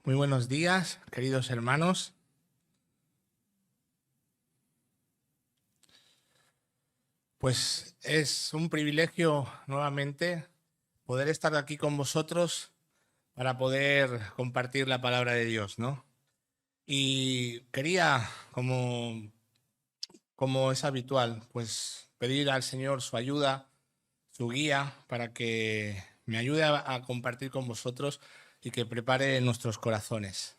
Muy buenos días, queridos hermanos. Pues es un privilegio nuevamente poder estar aquí con vosotros para poder compartir la palabra de Dios, ¿no? Y quería, como es habitual, pues pedir al Señor su ayuda, su guía, para que me ayude a compartir con vosotros y que prepare nuestros corazones.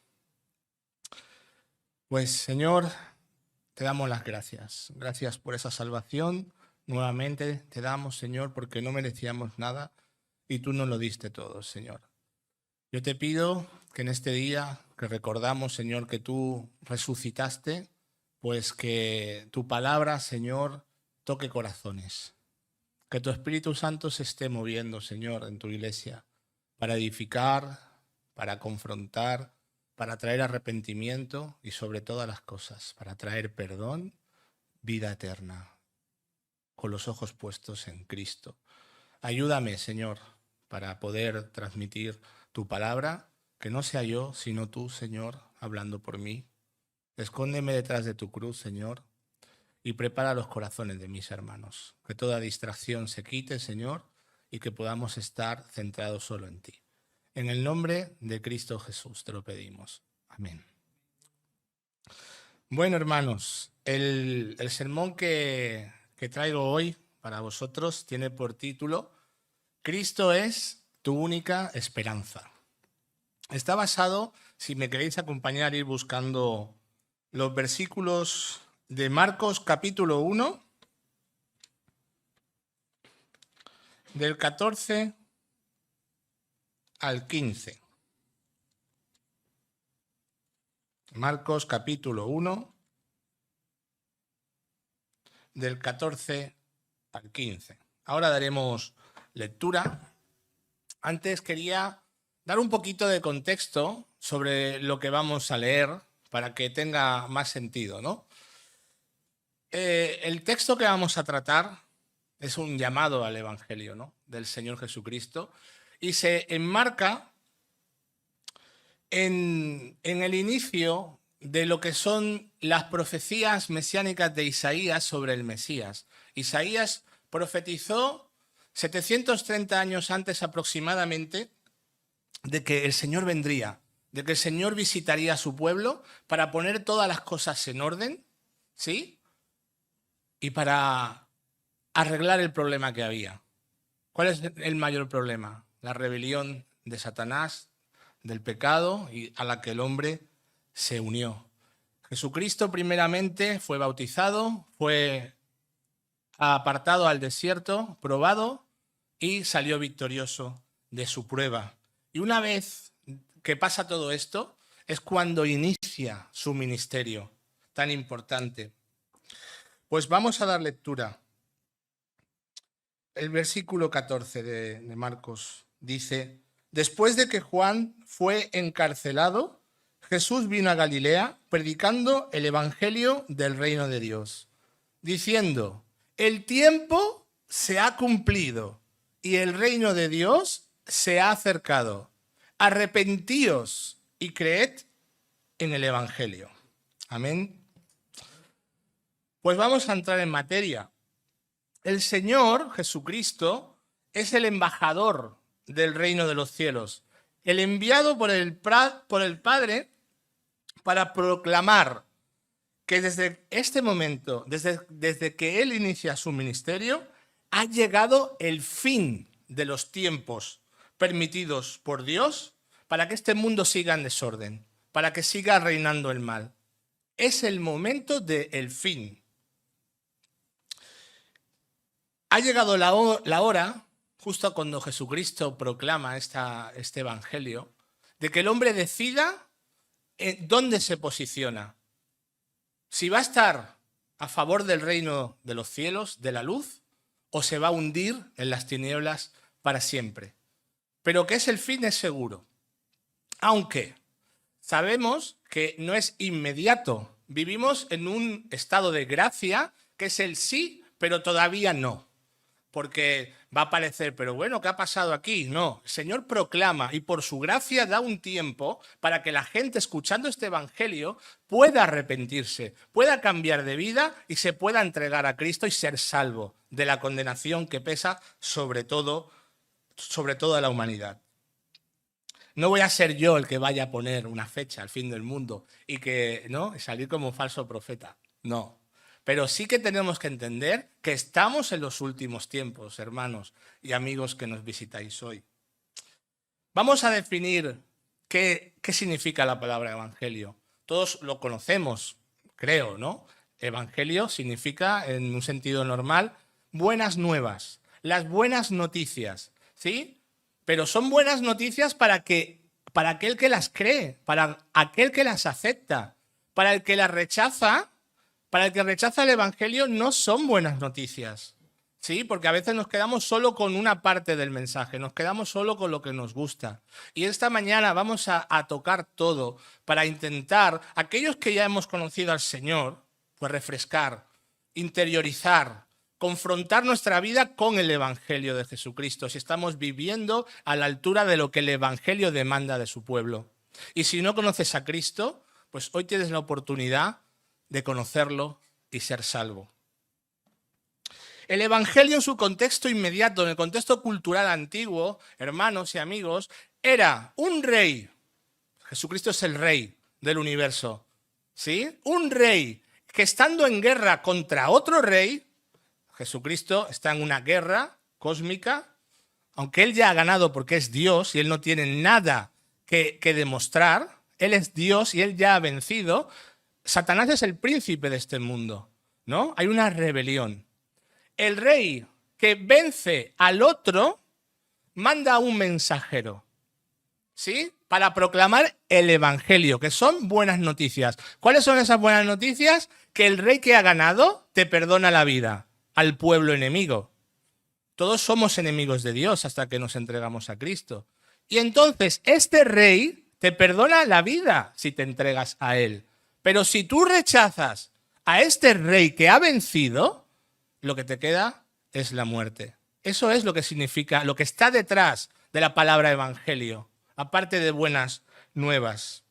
Pues Señor, te damos las gracias. Gracias por esa salvación. Nuevamente te damos, Señor, porque no merecíamos nada y tú nos lo diste todo, Señor. Yo te pido que en este día que recordamos, Señor, que tú resucitaste, pues que tu palabra, Señor, toque corazones. Que tu Espíritu Santo se esté moviendo, Señor, en tu iglesia para edificar, para confrontar, para traer arrepentimiento y sobre todas las cosas, para traer perdón, vida eterna, con los ojos puestos en Cristo. Ayúdame, Señor, para poder transmitir tu palabra, que no sea yo, sino tú, Señor, hablando por mí. Escóndeme detrás de tu cruz, Señor, y prepara los corazones de mis hermanos. Que toda distracción se quite, Señor, y que podamos estar centrados solo en ti. En el nombre de Cristo Jesús te lo pedimos. Amén. Bueno, hermanos, el sermón que traigo hoy para vosotros tiene por título Cristo es tu única esperanza. Está basado, si me queréis acompañar, ir buscando los versículos de Marcos capítulo 1, del 14 al 15. Marcos capítulo 1, del 14 al 15. Ahora daremos lectura. Antes quería dar un poquito de contexto sobre lo que vamos a leer para que tenga más sentido, ¿no? El texto que vamos a tratar es un llamado al Evangelio, ¿no?, del Señor Jesucristo y se enmarca en el inicio de lo que son las profecías mesiánicas de Isaías sobre el Mesías. Isaías profetizó 730 años antes aproximadamente de que el Señor vendría, de que el Señor visitaría a su pueblo para poner todas las cosas en orden, ¿sí? Y para arreglar el problema que había. ¿Cuál es el mayor problema? La rebelión de Satanás, del pecado y a la que el hombre se unió. Jesucristo primeramente fue bautizado, fue apartado al desierto, probado y salió victorioso de su prueba. Y una vez que pasa todo esto, es cuando inicia su ministerio tan importante. Pues vamos a dar lectura. El versículo 14 de Marcos dice: después de que Juan fue encarcelado, Jesús vino a Galilea predicando el evangelio del reino de Dios, diciendo: el tiempo se ha cumplido y el reino de Dios se ha acercado. Arrepentíos y creed en el evangelio. Amén. Pues vamos a entrar en materia. El Señor Jesucristo es el embajador del reino de los cielos, el enviado por el Padre para proclamar que desde este momento, desde que Él inicia su ministerio, ha llegado el fin de los tiempos permitidos por Dios para que este mundo siga en desorden, para que siga reinando el mal. Es el momento del fin. Ha llegado la hora, justo cuando Jesucristo proclama este evangelio, de que el hombre decida dónde se posiciona. Si va a estar a favor del reino de los cielos, de la luz, o se va a hundir en las tinieblas para siempre. Pero que es el fin es seguro. Aunque sabemos que no es inmediato. Vivimos en un estado de gracia que es el sí, pero todavía no. porque va a parecer, pero bueno, ¿qué ha pasado aquí? No, el Señor proclama y por su gracia da un tiempo para que la gente escuchando este evangelio pueda arrepentirse, pueda cambiar de vida y se pueda entregar a Cristo y ser salvo de la condenación que pesa sobre toda la humanidad. No voy a ser yo el que vaya a poner una fecha al fin del mundo y que, ¿no?, salir como un falso profeta. No. Pero sí que tenemos que entender que estamos en los últimos tiempos, hermanos y amigos que nos visitáis hoy. Vamos a definir qué significa la palabra evangelio. Todos lo conocemos, creo, ¿no? Evangelio significa, en un sentido normal, buenas nuevas, las buenas noticias, ¿sí? Pero son buenas noticias para aquel que las cree, para aquel que las acepta. Para el que las rechaza, para el que rechaza el evangelio, no son buenas noticias. ¿Sí? Porque a veces nos quedamos solo con una parte del mensaje, nos quedamos solo con lo que nos gusta. Y esta mañana vamos a tocar todo para intentar, aquellos que ya hemos conocido al Señor, pues refrescar, interiorizar, confrontar nuestra vida con el Evangelio de Jesucristo, si estamos viviendo a la altura de lo que el Evangelio demanda de su pueblo. Y si no conoces a Cristo, pues hoy tienes la oportunidad de conocerlo y ser salvo. El Evangelio en su contexto inmediato, en el contexto cultural antiguo, hermanos y amigos, era un rey. Jesucristo es el rey del universo, ¿sí? Un rey que estando en guerra contra otro rey, Jesucristo está en una guerra cósmica, aunque él ya ha ganado porque es Dios y él no tiene nada que demostrar, él es Dios y él ya ha vencido. Satanás es el príncipe de este mundo, ¿no? Hay una rebelión. El rey que vence al otro manda a un mensajero, ¿sí? Para proclamar el evangelio, que son buenas noticias. ¿Cuáles son esas buenas noticias? Que el rey que ha ganado te perdona la vida al pueblo enemigo. Todos somos enemigos de Dios hasta que nos entregamos a Cristo. Y entonces este rey te perdona la vida si te entregas a él. Pero si tú rechazas a este rey que ha vencido, lo que te queda es la muerte. Eso es lo que significa, lo que está detrás de la palabra evangelio, aparte de buenas nuevas.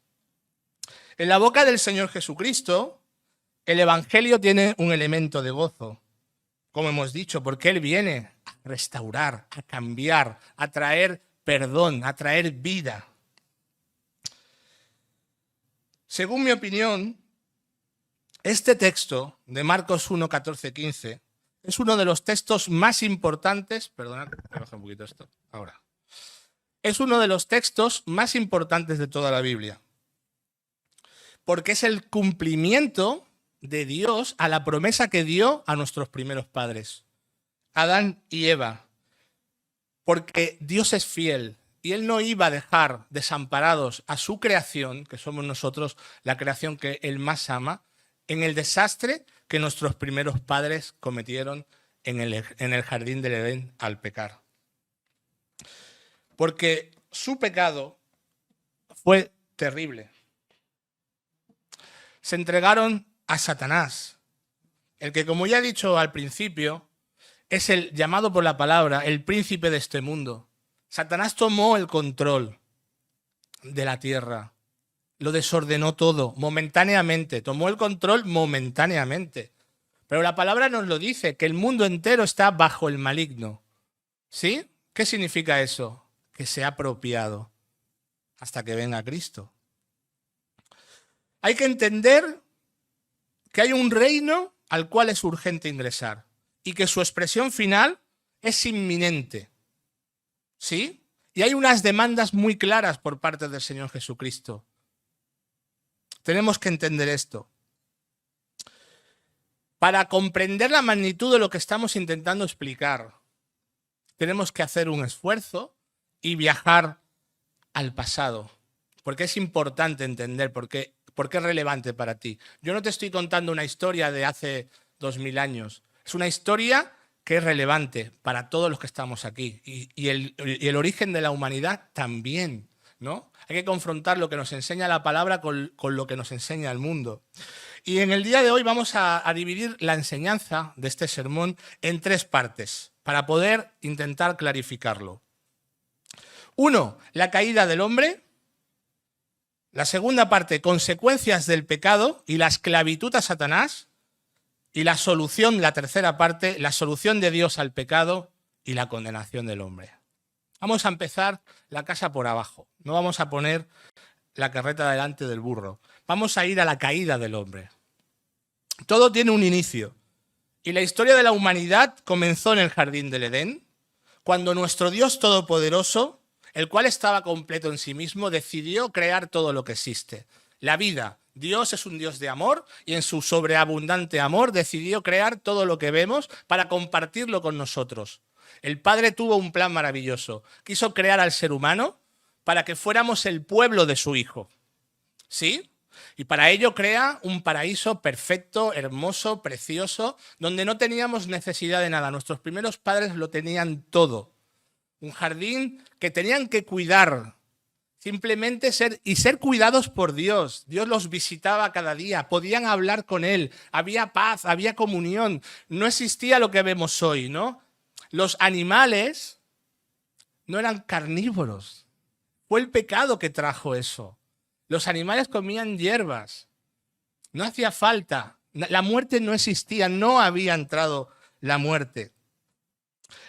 En la boca del Señor Jesucristo, el evangelio tiene un elemento de gozo, como hemos dicho, porque Él viene a restaurar, a cambiar, a traer perdón, a traer vida. Según mi opinión, este texto de Marcos 1, 14, 15 es uno de los textos más importantes, perdonad, voy a bajar un poquito esto, ahora. Es uno de los textos más importantes de toda la Biblia, porque es el cumplimiento de Dios a la promesa que dio a nuestros primeros padres, Adán y Eva, porque Dios es fiel y Él no iba a dejar desamparados a su creación, que somos nosotros la creación que Él más ama, en el desastre que nuestros primeros padres cometieron en el jardín del Edén al pecar. Porque su pecado fue terrible. Se entregaron a Satanás, el que, como ya he dicho al principio, es el llamado por la palabra, el príncipe de este mundo. Satanás tomó el control de la tierra, lo desordenó todo momentáneamente, tomó el control momentáneamente. Pero la palabra nos lo dice, que el mundo entero está bajo el maligno. ¿Sí? ¿Qué significa eso? Que se ha apropiado hasta que venga Cristo. Hay que entender que hay un reino al cual es urgente ingresar y que su expresión final es inminente. ¿Sí? Y hay unas demandas muy claras por parte del Señor Jesucristo. Tenemos que entender esto. Para comprender la magnitud de lo que estamos intentando explicar, tenemos que hacer un esfuerzo y viajar al pasado, porque es importante entender por qué es relevante para ti. Yo no te estoy contando una historia de hace 2000 años, es una historia que es relevante para todos los que estamos aquí y el origen de la humanidad también, ¿no? Hay que confrontar lo que nos enseña la palabra con lo que nos enseña el mundo. Y en el día de hoy vamos a dividir la enseñanza de este sermón en 3 partes para poder intentar clarificarlo. 1, la caída del hombre. La segunda parte, consecuencias del pecado y la esclavitud a Satanás. Y la solución, la tercera parte, la solución de Dios al pecado y la condenación del hombre. Vamos a empezar la casa por abajo. No vamos a poner la carreta delante del burro. Vamos a ir a la caída del hombre. Todo tiene un inicio. Y la historia de la humanidad comenzó en el jardín del Edén, cuando nuestro Dios Todopoderoso, el cual estaba completo en sí mismo, decidió crear todo lo que existe. La vida. Dios es un Dios de amor y en su sobreabundante amor decidió crear todo lo que vemos para compartirlo con nosotros. El Padre tuvo un plan maravilloso. Quiso crear al ser humano para que fuéramos el pueblo de su Hijo. ¿Sí? Y para ello crea un paraíso perfecto, hermoso, precioso, donde no teníamos necesidad de nada. Nuestros primeros padres lo tenían todo. Un jardín que tenían que cuidar. Simplemente ser cuidados por Dios. Dios los visitaba cada día, podían hablar con Él, había paz, había comunión. No existía lo que vemos hoy, ¿no? Los animales no eran carnívoros. Fue el pecado que trajo eso. Los animales comían hierbas. No hacía falta. La muerte no existía, no había entrado la muerte.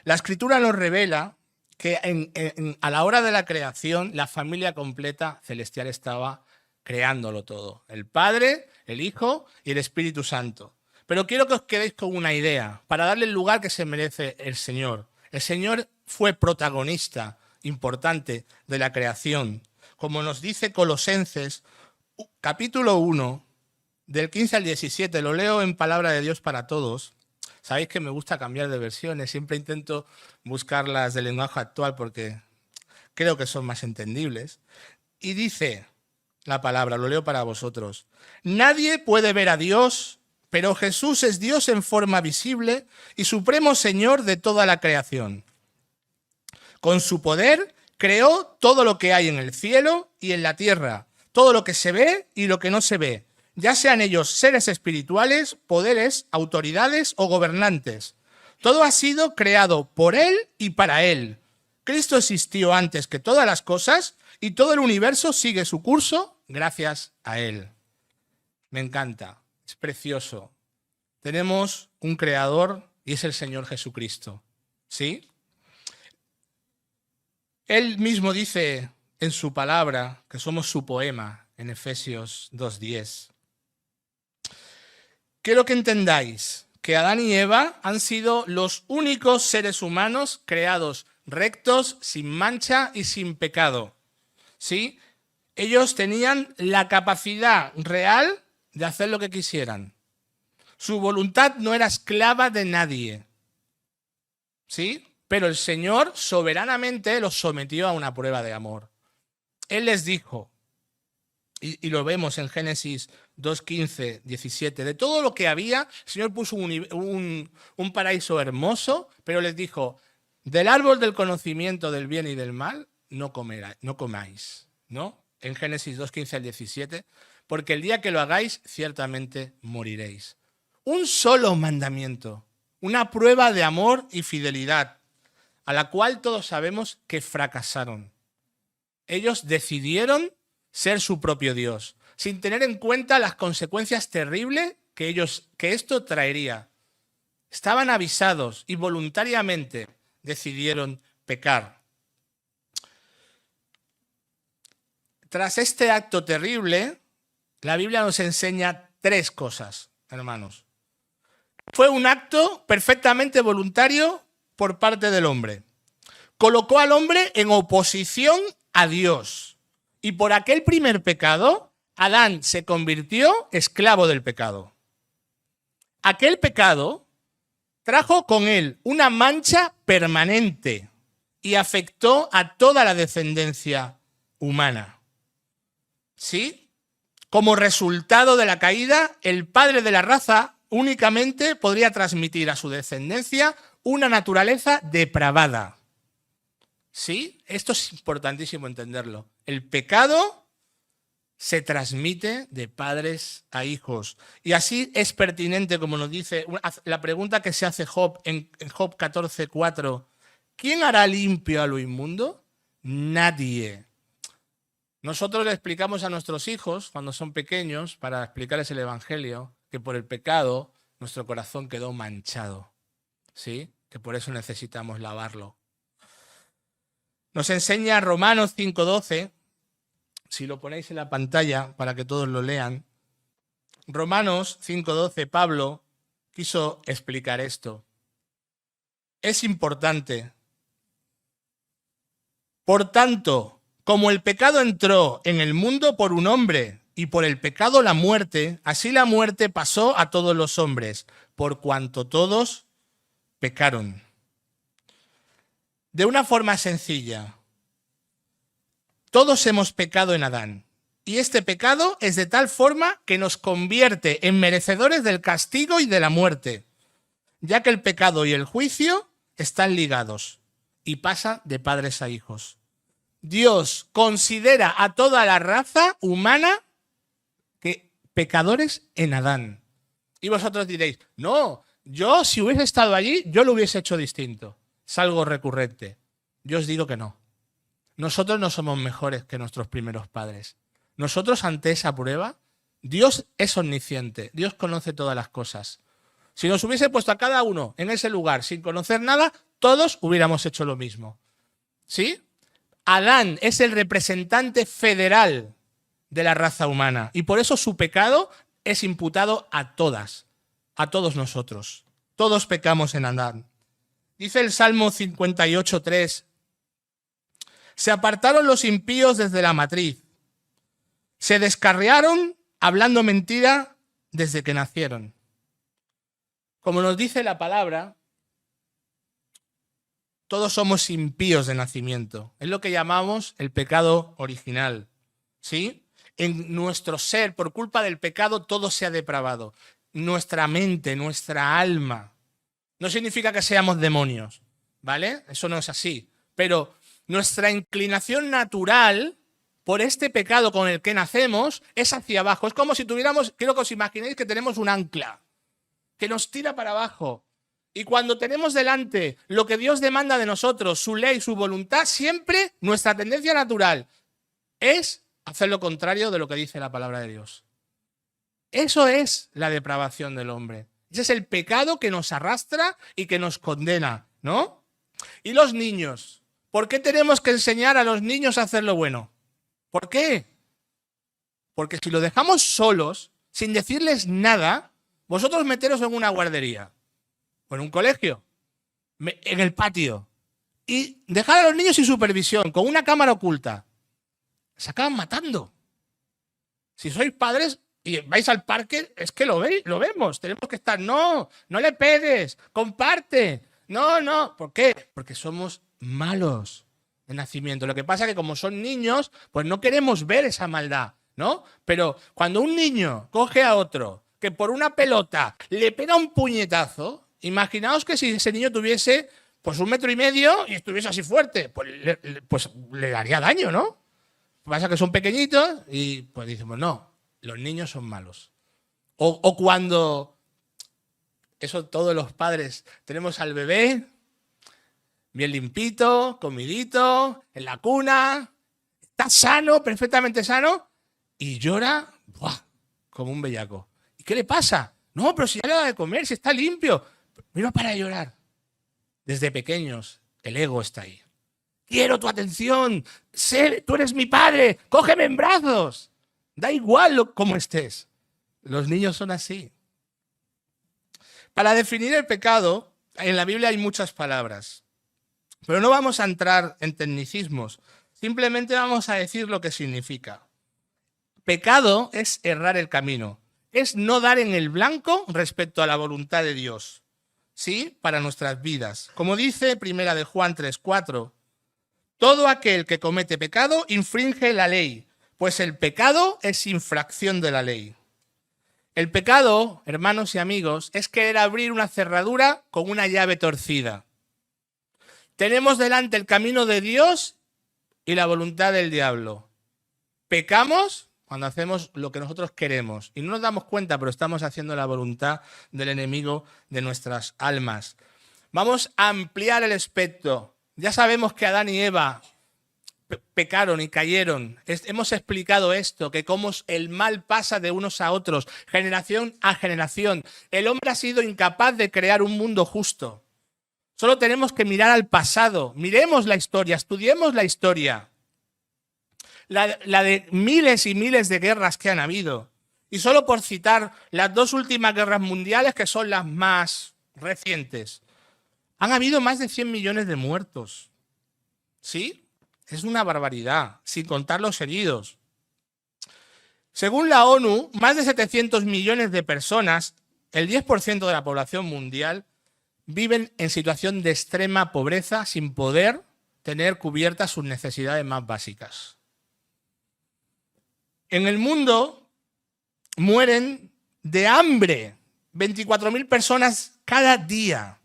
La Escritura nos revela que a la hora de la creación, la familia completa celestial estaba creándolo todo. El Padre, el Hijo y el Espíritu Santo. Pero quiero que os quedéis con una idea, para darle el lugar que se merece el Señor. El Señor fue protagonista importante de la creación. Como nos dice Colosenses, capítulo 1, del 15 al 17, lo leo en Palabra de Dios para Todos. Sabéis que me gusta cambiar de versiones, siempre intento buscar las del lenguaje actual porque creo que son más entendibles. Y dice la palabra, lo leo para vosotros. Nadie puede ver a Dios, pero Jesús es Dios en forma visible y supremo Señor de toda la creación. Con su poder creó todo lo que hay en el cielo y en la tierra, todo lo que se ve y lo que no se ve, ya sean ellos seres espirituales, poderes, autoridades o gobernantes. Todo ha sido creado por Él y para Él. Cristo existió antes que todas las cosas y todo el universo sigue su curso gracias a Él. Me encanta, es precioso. Tenemos un creador y es el Señor Jesucristo. ¿Sí? Él mismo dice en su palabra que somos su poema en Efesios 2:10. Quiero que entendáis que Adán y Eva han sido los únicos seres humanos creados rectos, sin mancha y sin pecado. ¿Sí? Ellos tenían la capacidad real de hacer lo que quisieran. Su voluntad no era esclava de nadie. ¿Sí? Pero el Señor soberanamente los sometió a una prueba de amor. Él les dijo, y lo vemos en Génesis 2:15, 17, de todo lo que había, el Señor puso un paraíso hermoso, pero les dijo, del árbol del conocimiento del bien y del mal no comáis, ¿no? En Génesis 2:15 al 17, porque el día que lo hagáis, ciertamente moriréis. Un solo mandamiento, una prueba de amor y fidelidad, a la cual todos sabemos que fracasaron. Ellos decidieron ser su propio Dios, sin tener en cuenta las consecuencias terribles que esto traería. Estaban avisados y voluntariamente decidieron pecar. Tras este acto terrible, la Biblia nos enseña 3 cosas, hermanos. Fue un acto perfectamente voluntario por parte del hombre. Colocó al hombre en oposición a Dios. Y por aquel primer pecado, Adán se convirtió esclavo del pecado. Aquel pecado trajo con él una mancha permanente y afectó a toda la descendencia humana. ¿Sí? Como resultado de la caída, el padre de la raza únicamente podría transmitir a su descendencia una naturaleza depravada. ¿Sí? Esto es importantísimo entenderlo. El pecado se transmite de padres a hijos. Y así es pertinente, como nos dice la pregunta que se hace Job en Job 14:4. ¿Quién hará limpio a lo inmundo? Nadie. Nosotros le explicamos a nuestros hijos, cuando son pequeños, para explicarles el Evangelio, que por el pecado nuestro corazón quedó manchado, ¿sí? Que por eso necesitamos lavarlo. Nos enseña Romanos 5:12, si lo ponéis en la pantalla para que todos lo lean. Romanos 5:12, Pablo quiso explicar esto. Es importante. Por tanto, como el pecado entró en el mundo por un hombre y por el pecado la muerte, así la muerte pasó a todos los hombres, por cuanto todos pecaron. De una forma sencilla, todos hemos pecado en Adán. Y este pecado es de tal forma que nos convierte en merecedores del castigo y de la muerte, ya que el pecado y el juicio están ligados y pasa de padres a hijos. Dios considera a toda la raza humana que pecadores en Adán. Y vosotros diréis, no, yo si hubiese estado allí, yo lo hubiese hecho distinto. Es algo recurrente. Yo os digo que no. Nosotros no somos mejores que nuestros primeros padres. Nosotros ante esa prueba, Dios es omnisciente, Dios conoce todas las cosas. Si nos hubiese puesto a cada uno en ese lugar sin conocer nada, todos hubiéramos hecho lo mismo. ¿Sí? Adán es el representante federal de la raza humana y por eso su pecado es imputado a todas, a todos nosotros. Todos pecamos en Adán. Dice el Salmo 58:3, se apartaron los impíos desde la matriz, se descarriaron hablando mentira desde que nacieron. Como nos dice la palabra, todos somos impíos de nacimiento. Es lo que llamamos el pecado original, ¿sí? En nuestro ser, por culpa del pecado, todo se ha depravado. Nuestra mente, nuestra alma. No significa que seamos demonios, ¿vale? Eso no es así. Pero nuestra inclinación natural por este pecado con el que nacemos es hacia abajo. Es como si tuviéramos, quiero que os imaginéis que tenemos un ancla que nos tira para abajo. Y cuando tenemos delante lo que Dios demanda de nosotros, su ley, su voluntad, siempre nuestra tendencia natural es hacer lo contrario de lo que dice la palabra de Dios. Eso es la depravación del hombre. Ese es el pecado que nos arrastra y que nos condena, ¿no? Y los niños. ¿Por qué tenemos que enseñar a los niños a hacer lo bueno? ¿Por qué? Porque si lo dejamos solos, sin decirles nada, vosotros meteros en una guardería o en un colegio, en el patio, y dejar a los niños sin supervisión, con una cámara oculta, se acaban matando. Si sois padres y vais al parque, es que lo vemos, tenemos que estar, no le pegues, comparte, no, ¿por qué? Porque somos malos de nacimiento. Lo que pasa es que como son niños, pues no queremos ver esa maldad, ¿no? Pero cuando un niño coge a otro que por una pelota le pega un puñetazo, imaginaos que si ese niño tuviese pues 1,5 metros y estuviese así fuerte, pues le haría daño, ¿no? Pasa que son pequeñitos y pues decimos, no, los niños son malos. O cuando, eso todos los padres, tenemos al bebé bien limpito, comidito, en la cuna, está sano, perfectamente sano, y llora ¡buah!, como un bellaco. ¿Y qué le pasa? No, pero si ya le da de comer, si está limpio. Mira, para de llorar. Desde pequeños, el ego está ahí. Quiero tu atención, tú eres mi padre, cógeme en brazos. Da igual cómo estés. Los niños son así. Para definir el pecado, en la Biblia hay muchas palabras. Pero no vamos a entrar en tecnicismos, simplemente vamos a decir lo que significa. Pecado es errar el camino, es no dar en el blanco respecto a la voluntad de Dios, ¿sí? Para nuestras vidas. Como dice 1 de Juan 3:4, todo aquel que comete pecado infringe la ley, pues el pecado es infracción de la ley. El pecado, hermanos y amigos, es querer abrir una cerradura con una llave torcida. Tenemos delante el camino de Dios y la voluntad del diablo. Pecamos, cuando hacemos lo que nosotros queremos. Y no nos damos cuenta, pero estamos haciendo la voluntad del enemigo de nuestras almas. Vamos a ampliar el espectro. Ya sabemos que Adán y Eva pecaron y cayeron. Hemos explicado esto, que cómo el mal pasa de unos a otros, generación a generación. El hombre ha sido incapaz de crear un mundo justo. Solo tenemos que mirar al pasado. Miremos la historia, estudiemos la historia. La de miles y miles de guerras que han habido. Y solo por citar las dos últimas guerras mundiales, que son las más recientes, han habido más de 100 millones de muertos. ¿Sí? Es una barbaridad, sin contar los heridos. Según la ONU, más de 700 millones de personas, el 10% de la población mundial, viven en situación de extrema pobreza sin poder tener cubiertas sus necesidades más básicas. En el mundo mueren de hambre 24.000 personas cada día.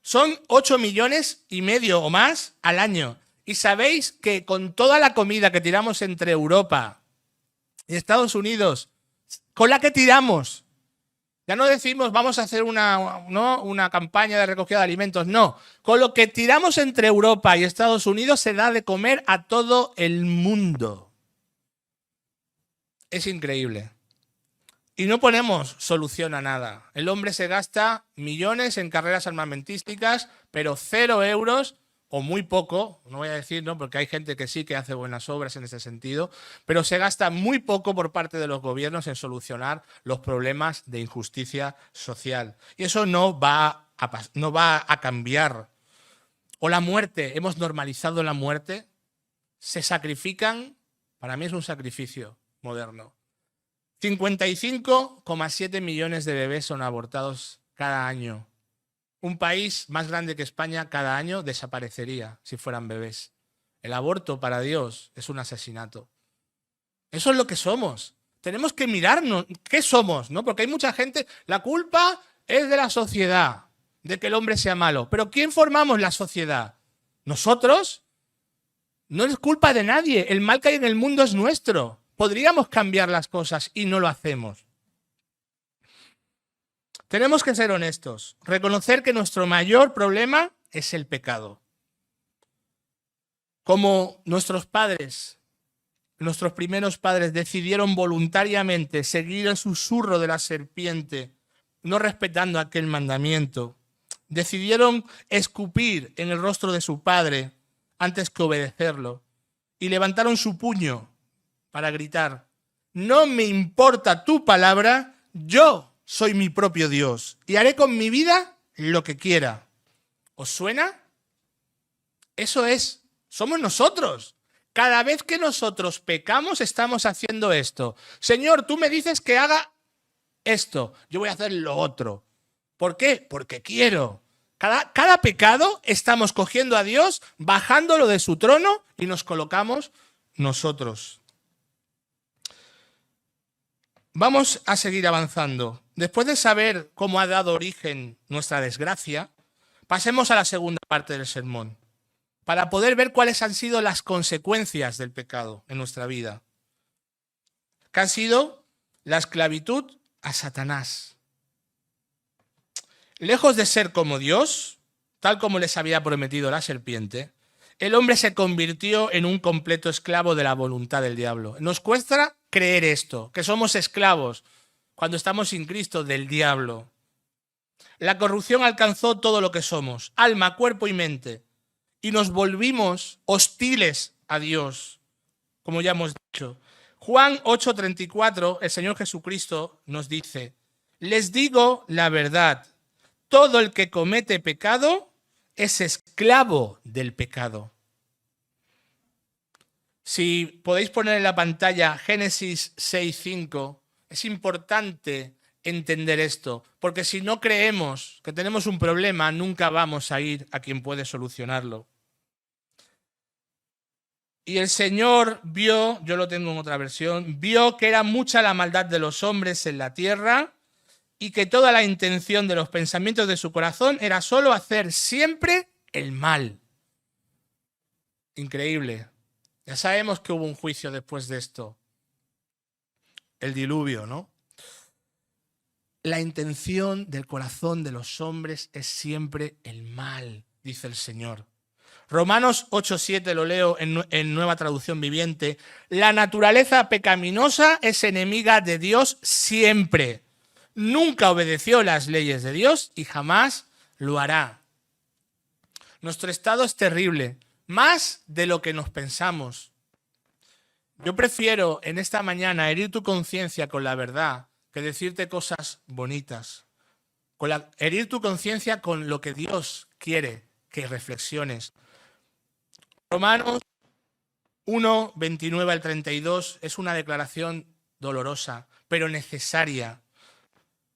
Son 8,5 millones o más al año. Y sabéis que con toda la comida que tiramos entre Europa y Estados Unidos, con la que tiramos, ya no decimos vamos a hacer una campaña de recogida de alimentos, no. Con lo que tiramos entre Europa y Estados Unidos se da de comer a todo el mundo. Es increíble. Y no ponemos solución a nada. El hombre se gasta millones en carreras armamentísticas, pero 0 euros o muy poco, no voy a decir, ¿no? Porque hay gente que sí que hace buenas obras en ese sentido, pero se gasta muy poco por parte de los gobiernos en solucionar los problemas de injusticia social. Y eso no va a cambiar. O la muerte, hemos normalizado la muerte, se sacrifican, para mí es un sacrificio moderno. 55,7 millones de bebés son abortados cada año. Un país más grande que España cada año desaparecería si fueran bebés. El aborto para Dios es un asesinato. Eso es lo que somos. Tenemos que mirarnos qué somos, ¿no? Porque hay mucha gente, la culpa es de la sociedad, de que el hombre sea malo. Pero ¿quién formamos la sociedad? ¿Nosotros? No es culpa de nadie. El mal que hay en el mundo es nuestro. Podríamos cambiar las cosas y no lo hacemos. Tenemos que ser honestos, reconocer que nuestro mayor problema es el pecado. Como nuestros padres, nuestros primeros padres decidieron voluntariamente seguir el susurro de la serpiente, no respetando aquel mandamiento, decidieron escupir en el rostro de su padre antes que obedecerlo y levantaron su puño para gritar: no me importa tu palabra, yo soy mi propio Dios y haré con mi vida lo que quiera. ¿Os suena? Eso somos nosotros. Cada vez que nosotros pecamos estamos haciendo esto. Señor, tú me dices que haga esto, yo voy a hacer lo otro. ¿Por qué? Porque quiero. Cada pecado estamos cogiendo a Dios, bajándolo de su trono y nos colocamos nosotros. Vamos a seguir avanzando. Después de saber cómo ha dado origen nuestra desgracia, pasemos a la segunda parte del sermón, para poder ver cuáles han sido las consecuencias del pecado en nuestra vida, que han sido la esclavitud a Satanás. Lejos de ser como Dios, tal como les había prometido la serpiente, el hombre se convirtió en un completo esclavo de la voluntad del diablo. Nos cuesta creer esto, que somos esclavos cuando estamos sin Cristo del diablo. La corrupción alcanzó todo lo que somos, alma, cuerpo y mente, y nos volvimos hostiles a Dios, como ya hemos dicho. Juan 8:34, el Señor Jesucristo nos dice: les digo la verdad, todo el que comete pecado es esclavo del pecado. Si podéis poner en la pantalla Génesis 6:5, es importante entender esto, porque si no creemos que tenemos un problema, nunca vamos a ir a quien puede solucionarlo. Y el Señor vio, yo lo tengo en otra versión, vio que era mucha la maldad de los hombres en la tierra y que toda la intención de los pensamientos de su corazón era solo hacer siempre el mal. Increíble. Ya sabemos que hubo un juicio después de esto. el diluvio, ¿no? La intención del corazón de los hombres es siempre el mal, dice el Señor. Romanos 8:7, lo leo en Nueva Traducción Viviente. La naturaleza pecaminosa es enemiga de Dios siempre. Nunca obedeció las leyes de Dios y jamás lo hará. Nuestro estado es terrible, más de lo que nos pensamos. Yo prefiero en esta mañana herir tu conciencia con la verdad que decirte cosas bonitas. Herir tu conciencia con lo que Dios quiere que reflexiones. Romanos 1, 29 al 32 es una declaración dolorosa, pero necesaria.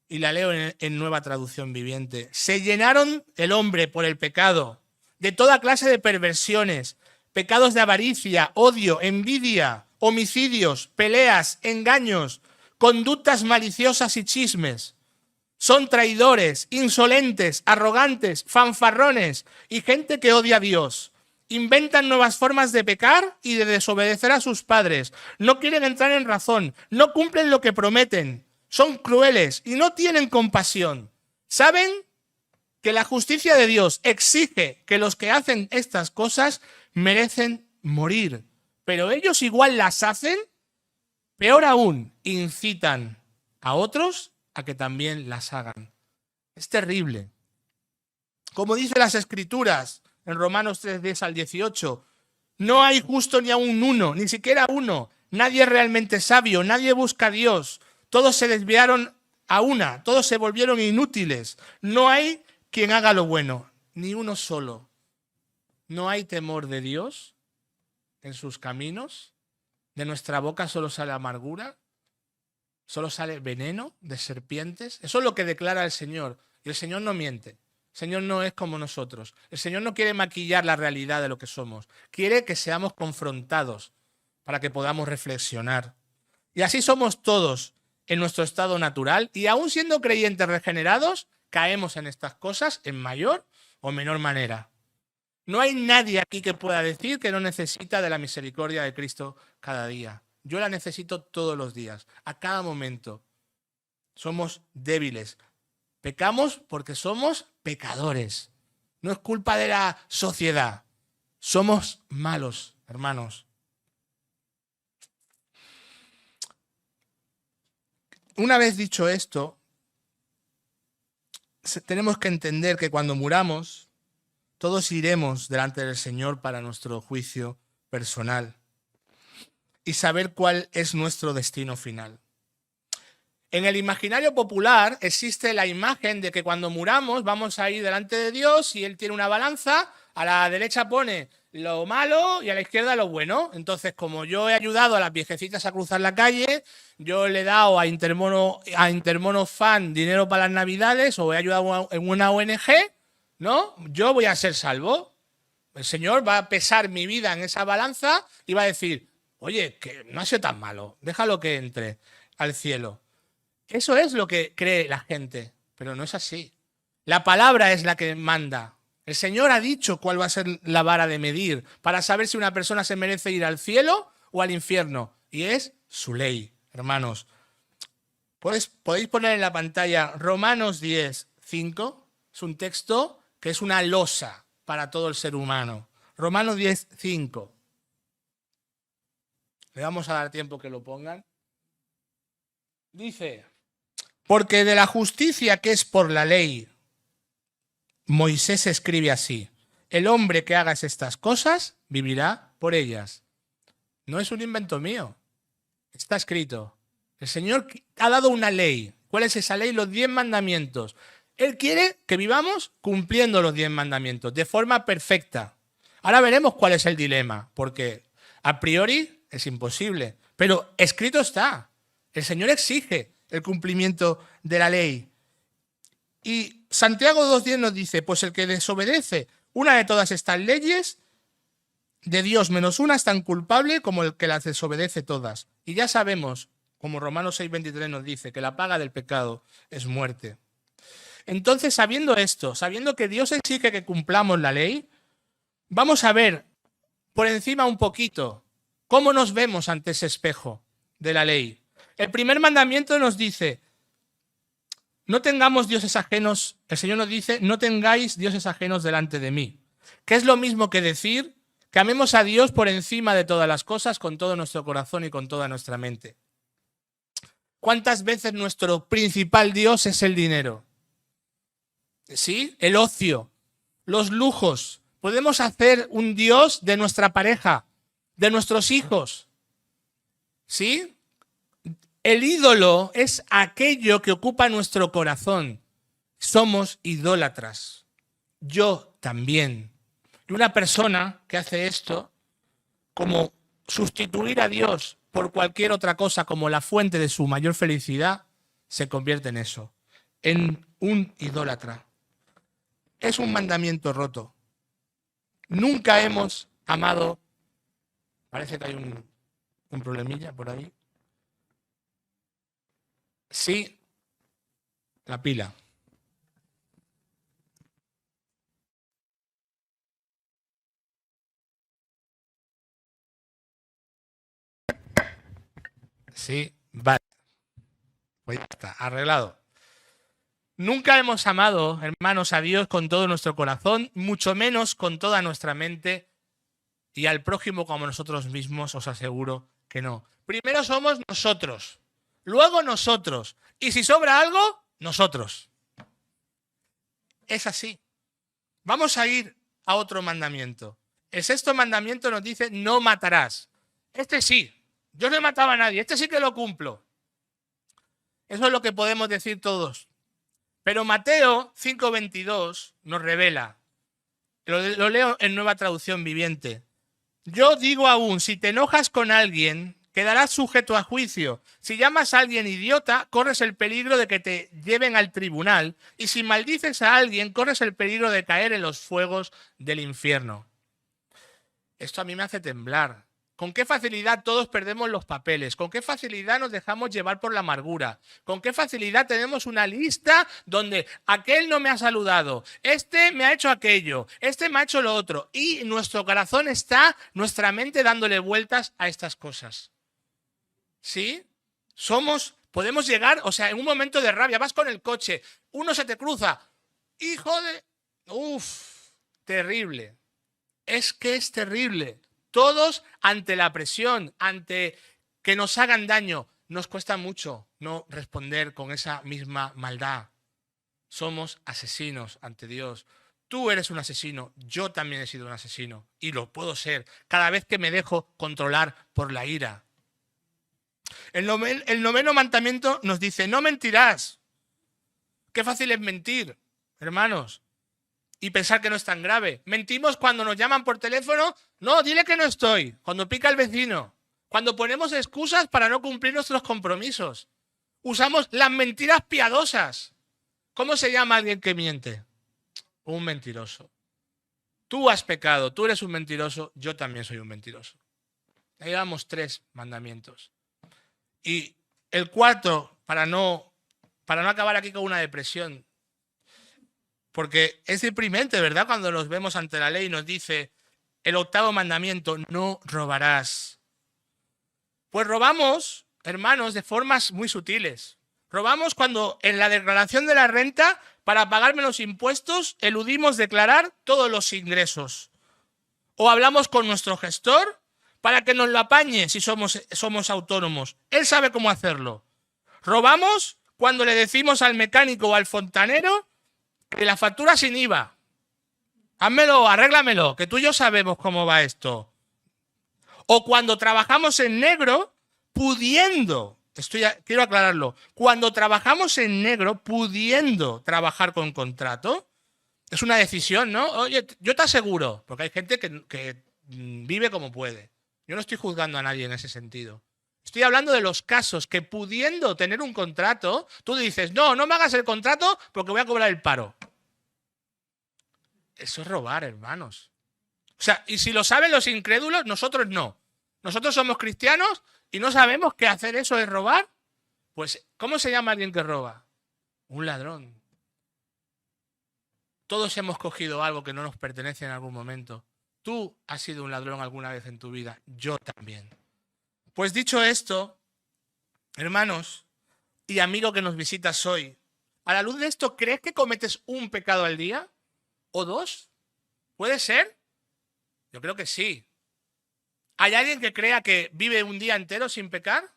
Y la leo en Nueva Traducción Viviente. Se llenaron el hombre por el pecado de toda clase de perversiones, pecados de avaricia, odio, envidia, homicidios, peleas, engaños, conductas maliciosas y chismes. Son traidores, insolentes, arrogantes, fanfarrones y gente que odia a Dios. Inventan nuevas formas de pecar y de desobedecer a sus padres. No quieren entrar en razón, no cumplen lo que prometen. Son crueles y no tienen compasión. Saben que la justicia de Dios exige que los que hacen estas cosas merecen morir. Pero ellos igual las hacen. Peor aún, incitan a otros a que también las hagan. Es terrible. Como dice las Escrituras en Romanos 3, 10 al 18, no hay justo ni aún uno, ni siquiera uno. Nadie es realmente sabio, nadie busca a Dios. Todos se desviaron a una, todos se volvieron inútiles. No hay quien haga lo bueno, ni uno solo. No hay temor de Dios en sus caminos. De nuestra boca solo sale amargura, solo sale veneno de serpientes. Eso es lo que declara el Señor. Y el Señor no miente. El Señor no es como nosotros. El Señor no quiere maquillar la realidad de lo que somos. Quiere que seamos confrontados para que podamos reflexionar. Y así somos todos en nuestro estado natural. Y aún siendo creyentes regenerados, caemos en estas cosas en mayor o menor manera. No hay nadie aquí que pueda decir que no necesita de la misericordia de Cristo cada día. Yo la necesito todos los días, a cada momento. Somos débiles. Pecamos porque somos pecadores. No es culpa de la sociedad. Somos malos, hermanos. Una vez dicho esto, tenemos que entender que cuando muramos, todos iremos delante del Señor para nuestro juicio personal y saber cuál es nuestro destino final. En el imaginario popular existe la imagen de que cuando muramos vamos a ir delante de Dios y Él tiene una balanza, a la derecha pone lo malo y a la izquierda lo bueno. Entonces, como yo he ayudado a las viejecitas a cruzar la calle, yo le he dado a Intermono Fan dinero para las Navidades o he ayudado en una ONG, ¿no? Yo voy a ser salvo. El Señor va a pesar mi vida en esa balanza y va a decir, oye, que no ha sido tan malo, déjalo que entre al cielo. Eso es lo que cree la gente, pero no es así. La palabra es la que manda. El Señor ha dicho cuál va a ser la vara de medir para saber si una persona se merece ir al cielo o al infierno. Y es su ley, hermanos. Podéis poner en la pantalla Romanos 10, 5. Es un texto que es una losa para todo el ser humano. Romanos 10, 5. Le vamos a dar tiempo que lo pongan. Dice, porque de la justicia que es por la ley, Moisés escribe así, el hombre que haga estas cosas vivirá por ellas. No es un invento mío, está escrito. El Señor ha dado una ley. ¿Cuál es esa ley? Los 10 mandamientos. Él quiere que vivamos cumpliendo los 10 mandamientos de forma perfecta. Ahora veremos cuál es el dilema, porque a priori es imposible, pero escrito está. El Señor exige el cumplimiento de la ley. Y Santiago 2:10 nos dice, pues el que desobedece una de todas estas leyes de Dios menos una es tan culpable como el que las desobedece todas. Y ya sabemos, como Romanos 6:23 nos dice, que la paga del pecado es muerte. Entonces, sabiendo esto, sabiendo que Dios exige que cumplamos la ley, vamos a ver por encima un poquito cómo nos vemos ante ese espejo de la ley. El primer mandamiento nos dice, no tengamos dioses ajenos, el Señor nos dice, no tengáis dioses ajenos delante de mí. Que es lo mismo que decir que amemos a Dios por encima de todas las cosas, con todo nuestro corazón y con toda nuestra mente. ¿Cuántas veces nuestro principal Dios es el dinero? ¿Sí? El ocio, los lujos. Podemos hacer un Dios de nuestra pareja, de nuestros hijos. ¿Sí? El ídolo es aquello que ocupa nuestro corazón. Somos idólatras. Yo también. Y una persona que hace esto, como sustituir a Dios por cualquier otra cosa como la fuente de su mayor felicidad, se convierte en eso, en un idólatra. Es un mandamiento roto. Nunca hemos amado. Parece que hay un problemilla por ahí. Sí, la pila. Sí, vale. Pues ya está, arreglado. Nunca hemos amado, hermanos, a Dios con todo nuestro corazón, mucho menos con toda nuestra mente, y al prójimo como nosotros mismos, os aseguro que no. Primero somos nosotros, luego nosotros, y si sobra algo, nosotros. Es así. Vamos a ir a otro mandamiento. El sexto mandamiento nos dice, no matarás. Este sí, yo no he matado a nadie, este sí que lo cumplo. Eso es lo que podemos decir todos. Pero Mateo 5:22 nos revela, lo leo en Nueva Traducción Viviente. Yo digo aún, si te enojas con alguien, quedarás sujeto a juicio. Si llamas a alguien idiota, corres el peligro de que te lleven al tribunal. Y si maldices a alguien, corres el peligro de caer en los fuegos del infierno. Esto a mí me hace temblar. ¿Con qué facilidad todos perdemos los papeles? ¿Con qué facilidad nos dejamos llevar por la amargura? ¿Con qué facilidad tenemos una lista donde aquel no me ha saludado, este me ha hecho aquello, este me ha hecho lo otro? Y nuestro corazón está, nuestra mente dándole vueltas a estas cosas. ¿Sí? Podemos llegar, o sea, en un momento de rabia, vas con el coche, uno se te cruza, hijo de... Uf, terrible. Es que es terrible. Todos ante la presión, ante que nos hagan daño, nos cuesta mucho no responder con esa misma maldad. Somos asesinos ante Dios. Tú eres un asesino, yo también he sido un asesino y lo puedo ser cada vez que me dejo controlar por la ira. El noveno mandamiento nos dice, no mentirás. Qué fácil es mentir, hermanos. Y pensar que no es tan grave. Mentimos cuando nos llaman por teléfono. No, dile que no estoy. Cuando pica el vecino. Cuando ponemos excusas para no cumplir nuestros compromisos. Usamos las mentiras piadosas. ¿Cómo se llama alguien que miente? Un mentiroso. Tú has pecado, tú eres un mentiroso, yo también soy un mentiroso. Ahí damos 3 mandamientos. Y el cuarto, para no acabar aquí con una depresión, porque es deprimente, ¿verdad? Cuando nos vemos ante la ley y nos dice el 8º mandamiento, no robarás. Pues robamos, hermanos, de formas muy sutiles. Robamos cuando en la declaración de la renta, para pagarme los impuestos, eludimos declarar todos los ingresos. O hablamos con nuestro gestor para que nos lo apañe si somos autónomos. Él sabe cómo hacerlo. Robamos cuando le decimos al mecánico o al fontanero que la factura sin IVA. Házmelo, arréglamelo, que tú y yo sabemos cómo va esto. O cuando trabajamos en negro, pudiendo, quiero aclararlo, cuando trabajamos en negro, pudiendo trabajar con contrato, es una decisión, ¿no? Oye, yo te aseguro, porque hay gente que vive como puede. Yo no estoy juzgando a nadie en ese sentido. Estoy hablando de los casos que pudiendo tener un contrato, tú dices, no me hagas el contrato porque voy a cobrar el paro. Eso es robar, hermanos. O sea, y si lo saben los incrédulos, nosotros no. Nosotros somos cristianos y no sabemos que hacer eso es robar. Pues, ¿cómo se llama alguien que roba? Un ladrón. Todos hemos cogido algo que no nos pertenece en algún momento. Tú has sido un ladrón alguna vez en tu vida. Yo también. Pues dicho esto, Hermanos y amigo que nos visitas hoy, a la luz de esto, ¿crees que cometes un pecado al día? ¿O dos? ¿Puede ser? Yo creo que sí. ¿Hay alguien que crea que vive un día entero sin pecar?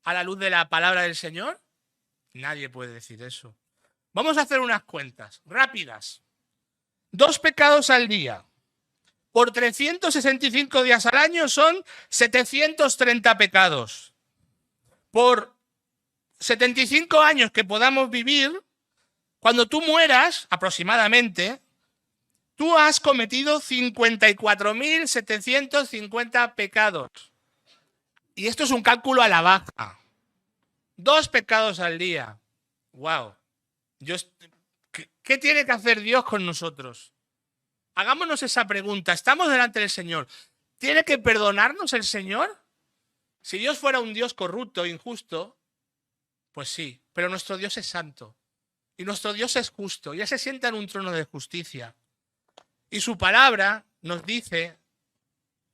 ¿A la luz de la palabra del Señor? Nadie puede decir eso. Vamos a hacer unas cuentas rápidas. 2 pecados al día por 365 días al año son 730 pecados. Por 75 años que podamos vivir, cuando tú mueras, aproximadamente, tú has cometido 54.750 pecados. Y esto es un cálculo a la baja. 2 pecados al día. ¡Wow! ¿Qué tiene que hacer Dios con nosotros? Hagámonos esa pregunta. Estamos delante del Señor. ¿Tiene que perdonarnos el Señor? Si Dios fuera un Dios corrupto, injusto, pues sí. Pero nuestro Dios es santo. Y nuestro Dios es justo. Y Él se sienta en un trono de justicia. Y su palabra nos dice,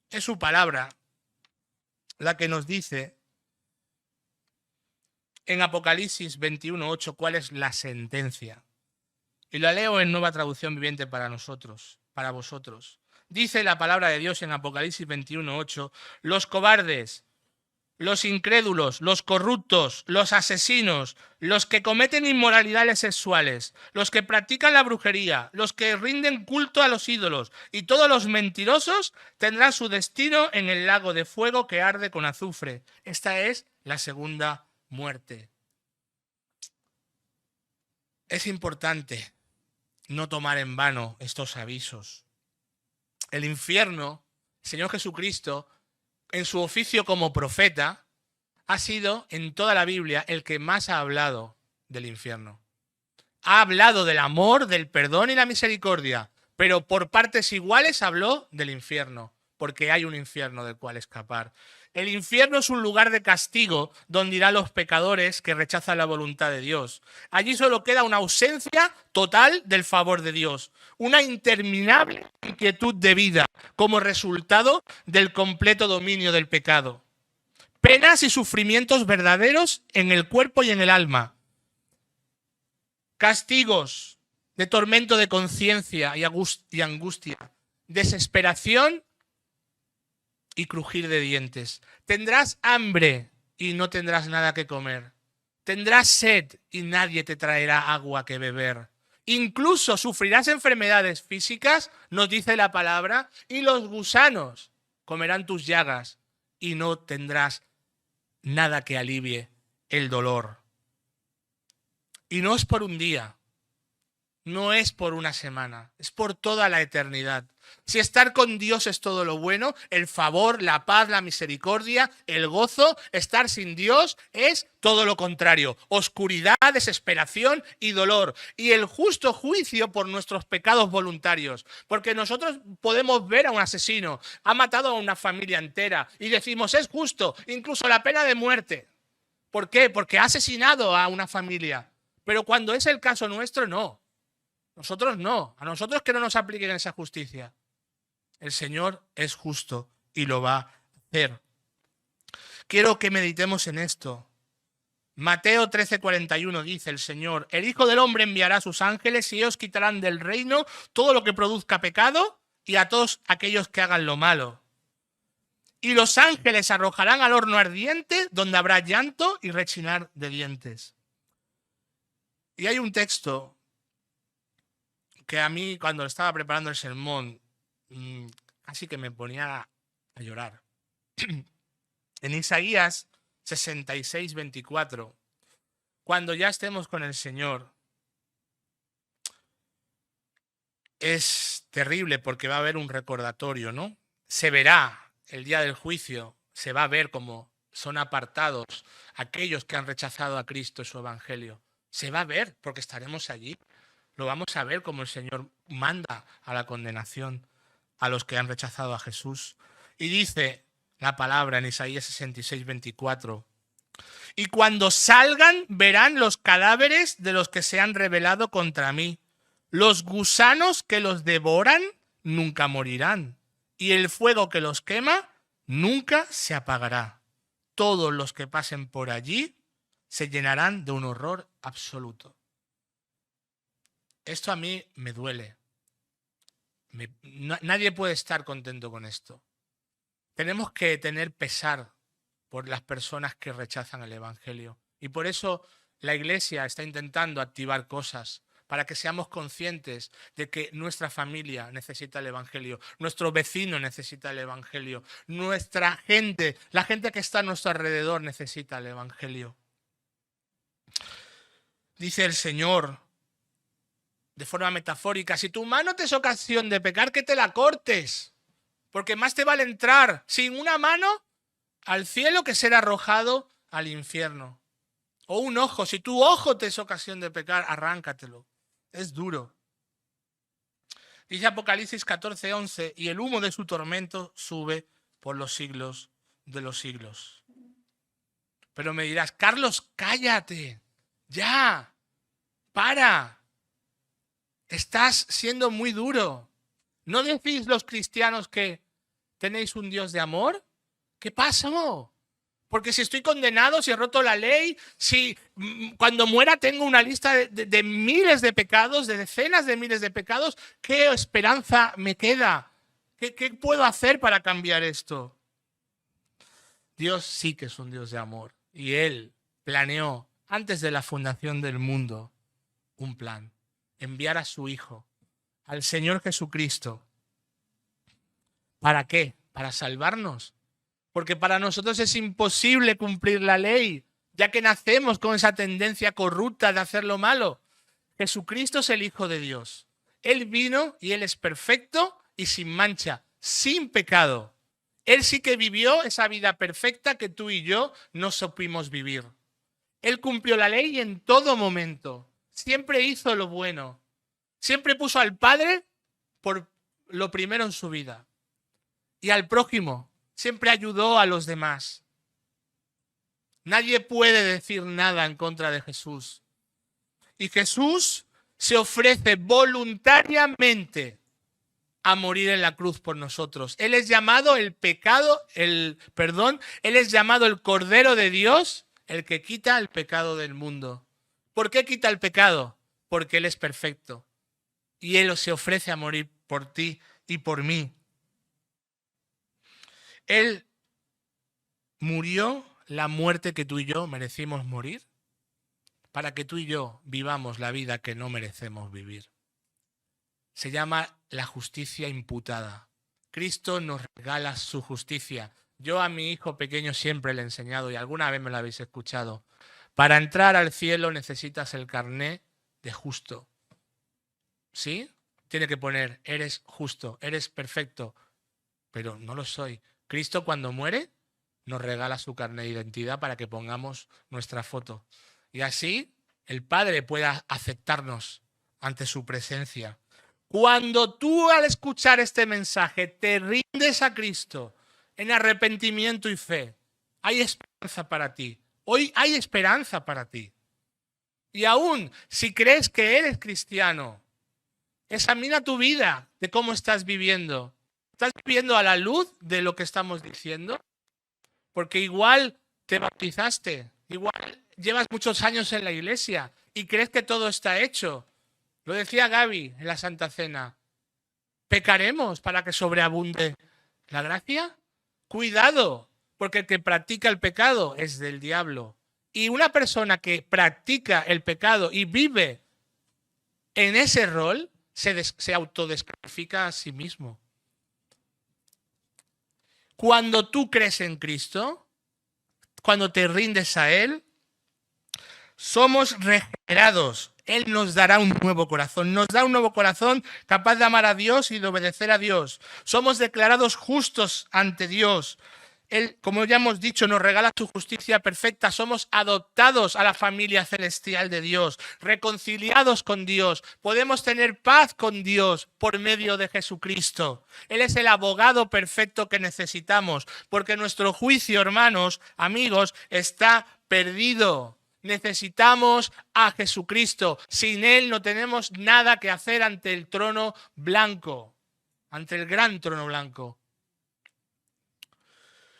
es su palabra la que nos dice en Apocalipsis 21:8 cuál es la sentencia. Y la leo en Nueva Traducción Viviente para nosotros, para vosotros. Dice la palabra de Dios en Apocalipsis 21:8, los cobardes, los incrédulos, los corruptos, los asesinos, los que cometen inmoralidades sexuales, los que practican la brujería, los que rinden culto a los ídolos y todos los mentirosos tendrán su destino en el lago de fuego que arde con azufre. Esta es la segunda muerte. Es importante no tomar en vano estos avisos. El infierno, el Señor Jesucristo, en su oficio como profeta, ha sido en toda la Biblia el que más ha hablado del infierno. Ha hablado del amor, del perdón y la misericordia, pero por partes iguales habló del infierno, porque hay un infierno del cual escapar. El infierno es un lugar de castigo donde irán los pecadores que rechazan la voluntad de Dios. Allí solo queda una ausencia total del favor de Dios, una interminable inquietud de vida como resultado del completo dominio del pecado. Penas y sufrimientos verdaderos en el cuerpo y en el alma. Castigos de tormento de conciencia y angustia. Desesperación y crujir de dientes. Tendrás hambre y no tendrás nada que comer. Tendrás sed y nadie te traerá agua que beber. Incluso sufrirás enfermedades físicas, nos dice la palabra, y los gusanos comerán tus llagas y no tendrás nada que alivie el dolor. Y no es por un día, no es por una semana, es por toda la eternidad. Si estar con Dios es todo lo bueno, el favor, la paz, la misericordia, el gozo, estar sin Dios es todo lo contrario. Oscuridad, desesperación y dolor. Y el justo juicio por nuestros pecados voluntarios. Porque nosotros podemos ver a un asesino, ha matado a una familia entera y decimos es justo, incluso la pena de muerte. ¿Por qué? Porque ha asesinado a una familia. Pero cuando es el caso nuestro, no. Nosotros no. A nosotros que no nos apliquen esa justicia. El Señor es justo y lo va a hacer. Quiero que meditemos en esto. Mateo 13:41 dice el Señor, el Hijo del Hombre enviará a sus ángeles y ellos quitarán del reino todo lo que produzca pecado y a todos aquellos que hagan lo malo. Y los ángeles arrojarán al horno ardiente donde habrá llanto y rechinar de dientes. Y hay un texto que a mí cuando estaba preparando el sermón casi que me ponía a llorar. En Isaías 66:24, cuando ya estemos con el Señor, es terrible porque va a haber un recordatorio, ¿no? Se verá el día del juicio, se va a ver cómo son apartados aquellos que han rechazado a Cristo y su evangelio. Se va a ver porque estaremos allí. Lo vamos a ver como el Señor manda a la condenación a los que han rechazado a Jesús. Y dice la palabra en Isaías 66:24, y cuando salgan verán los cadáveres de los que se han rebelado contra mí. Los gusanos que los devoran nunca morirán, y el fuego que los quema nunca se apagará. todos los que pasen por allí se llenarán de un horror absoluto. Esto a mí me duele. Nadie puede estar contento con esto. Tenemos que tener pesar por las personas que rechazan el Evangelio. Y por eso la Iglesia está intentando activar cosas para que seamos conscientes de que nuestra familia necesita el Evangelio, nuestro vecino necesita el Evangelio, nuestra gente, la gente que está a nuestro alrededor necesita el Evangelio. Dice el Señor, de forma metafórica, si tu mano te es ocasión de pecar, que te la cortes, porque más te vale entrar sin una mano al cielo que ser arrojado al infierno. O un ojo, si tu ojo te es ocasión de pecar, arráncatelo. Es duro. Dice Apocalipsis 14:11, y el humo de su tormento sube por los siglos de los siglos. Pero me dirás, Carlos, cállate, ya, para. Estás siendo muy duro. ¿No decís los cristianos que tenéis un Dios de amor? ¿Qué pasó? Porque si estoy condenado, si he roto la ley, si cuando muera tengo una lista de miles de pecados, de decenas de miles de pecados, ¿qué esperanza me queda? ¿Qué puedo hacer para cambiar esto? Dios sí que es un Dios de amor. Y Él planeó, antes de la fundación del mundo, un plan. Enviar a su Hijo, al Señor Jesucristo. ¿Para qué? Para salvarnos. Porque para nosotros es imposible cumplir la ley, ya que nacemos con esa tendencia corrupta de hacer lo malo. Jesucristo es el Hijo de Dios. Él vino y Él es perfecto y sin mancha, sin pecado. Él sí que vivió esa vida perfecta que tú y yo no supimos vivir. Él cumplió la ley en todo momento. Siempre hizo lo bueno. Siempre puso al Padre por lo primero en su vida. Y al prójimo. Siempre ayudó a los demás. Nadie puede decir nada en contra de Jesús. Y Jesús se ofrece voluntariamente a morir en la cruz por nosotros. Él es llamado Él es llamado el Cordero de Dios, el que quita el pecado del mundo. ¿Por qué quita el pecado? Porque Él es perfecto. Y Él se ofrece a morir por ti y por mí. Él murió la muerte que tú y yo merecimos morir para que tú y yo vivamos la vida que no merecemos vivir. Se llama la justicia imputada. Cristo nos regala su justicia. Yo a mi hijo pequeño siempre le he enseñado, y alguna vez me lo habéis escuchado, para entrar al cielo necesitas el carné de justo. ¿Sí? Tiene que poner, eres justo, eres perfecto, pero no lo soy. Cristo cuando muere nos regala su carné de identidad para que pongamos nuestra foto. Y así el Padre pueda aceptarnos ante su presencia. Cuando tú al escuchar este mensaje te rindes a Cristo en arrepentimiento y fe, hay esperanza para ti. Hoy hay esperanza para ti. Y aún si crees que eres cristiano, examina tu vida de cómo estás viviendo. ¿Estás viviendo a la luz de lo que estamos diciendo? Porque igual te bautizaste, igual llevas muchos años en la iglesia y crees que todo está hecho. Lo decía Gaby en la Santa Cena. ¿Pecaremos para que sobreabunde la gracia? Cuidado, porque el que practica el pecado es del diablo. Y una persona que practica el pecado y vive en ese rol se autodescalifica a sí mismo. Cuando tú crees en Cristo, cuando te rindes a Él, somos regenerados. Él nos dará un nuevo corazón. Nos da un nuevo corazón capaz de amar a Dios y de obedecer a Dios. Somos declarados justos ante Dios. Él, como ya hemos dicho, nos regala su justicia perfecta. Somos adoptados a la familia celestial de Dios, reconciliados con Dios. Podemos tener paz con Dios por medio de Jesucristo. Él es el abogado perfecto que necesitamos, porque nuestro juicio, hermanos, amigos, está perdido. Necesitamos a Jesucristo. Sin Él no tenemos nada que hacer ante el trono blanco, ante el gran trono blanco.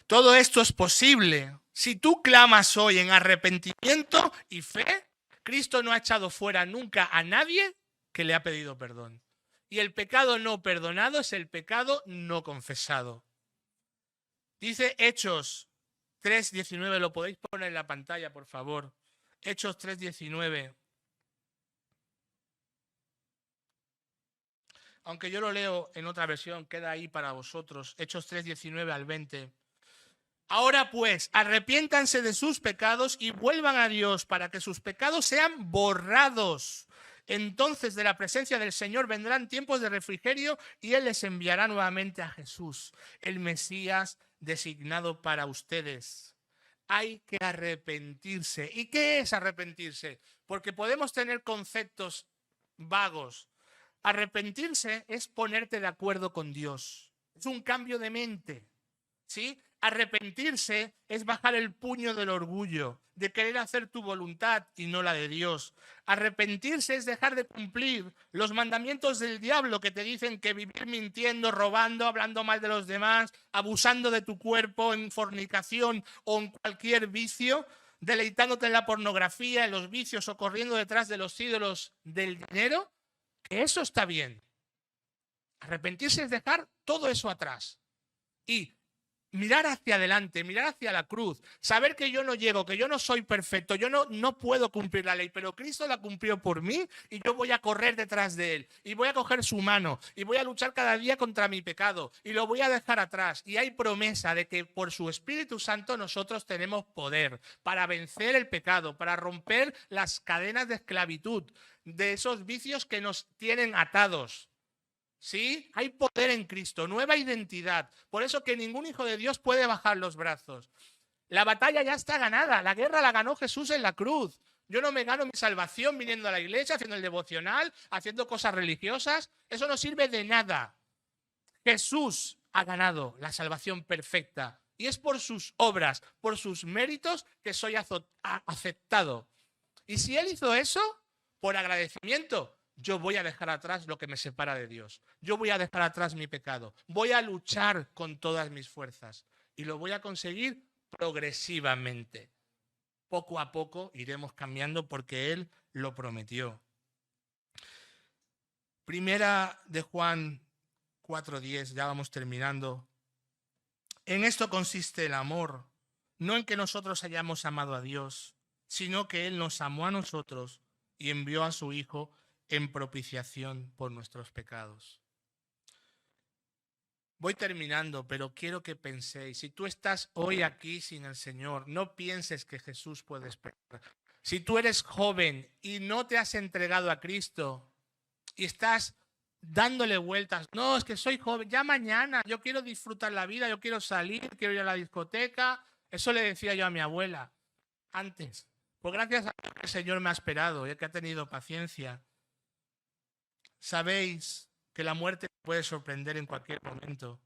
Todo esto es posible Si tú clamas hoy en arrepentimiento y fe, Cristo no ha echado fuera nunca a nadie que le ha pedido perdón. Y el pecado no perdonado es el pecado no confesado. Dice Hechos 3:19, lo podéis poner en la pantalla, por favor. Hechos 3:19. Aunque yo lo leo en otra versión, queda ahí para vosotros. Hechos 3:19 al 20. Ahora pues, arrepiéntanse de sus pecados y vuelvan a Dios para que sus pecados sean borrados. Entonces de la presencia del Señor vendrán tiempos de refrigerio y Él les enviará nuevamente a Jesús, el Mesías designado para ustedes. Hay que arrepentirse. ¿Y qué es arrepentirse? Porque podemos tener conceptos vagos. Arrepentirse es ponerte de acuerdo con Dios. Es un cambio de mente. ¿Sí? Arrepentirse es bajar el puño del orgullo, de querer hacer tu voluntad y no la de Dios. Arrepentirse es dejar de cumplir los mandamientos del diablo que te dicen que vivir mintiendo, robando, hablando mal de los demás, abusando de tu cuerpo en fornicación o en cualquier vicio, deleitándote en la pornografía, en los vicios o corriendo detrás de los ídolos del dinero, que eso está bien. Arrepentirse es dejar todo eso atrás y mirar hacia adelante, mirar hacia la cruz, saber que yo no llego, que yo no soy perfecto, yo no puedo cumplir la ley, pero Cristo la cumplió por mí y yo voy a correr detrás de Él y voy a coger su mano y voy a luchar cada día contra mi pecado y lo voy a dejar atrás. Y hay promesa de que por su Espíritu Santo nosotros tenemos poder para vencer el pecado, para romper las cadenas de esclavitud, de esos vicios que nos tienen atados. ¿Sí? Hay poder en Cristo, nueva identidad. Por eso que ningún hijo de Dios puede bajar los brazos. La batalla ya está ganada. La guerra la ganó Jesús en la cruz. Yo no me gano mi salvación viniendo a la iglesia, haciendo el devocional, haciendo cosas religiosas. Eso no sirve de nada. Jesús ha ganado la salvación perfecta. Y es por sus obras, por sus méritos, que soy aceptado. Y si Él hizo eso, por agradecimiento, yo voy a dejar atrás lo que me separa de Dios. Yo voy a dejar atrás mi pecado. Voy a luchar con todas mis fuerzas. Y lo voy a conseguir progresivamente. Poco a poco iremos cambiando porque Él lo prometió. Primera de Juan 4:10, ya vamos terminando. En esto consiste el amor, no en que nosotros hayamos amado a Dios, sino que Él nos amó a nosotros y envió a su Hijo en propiciación por nuestros pecados. Voy terminando, pero quiero que penséis, si tú estás hoy aquí sin el Señor, no pienses que Jesús puede esperar. Si tú eres joven y no te has entregado a Cristo y estás dándole vueltas, no, es que soy joven, ya mañana, yo quiero disfrutar la vida, yo quiero salir, quiero ir a la discoteca, eso le decía yo a mi abuela antes. Pues gracias a Dios que el Señor me ha esperado y que ha tenido paciencia. Sabéis que la muerte puede sorprender en cualquier momento.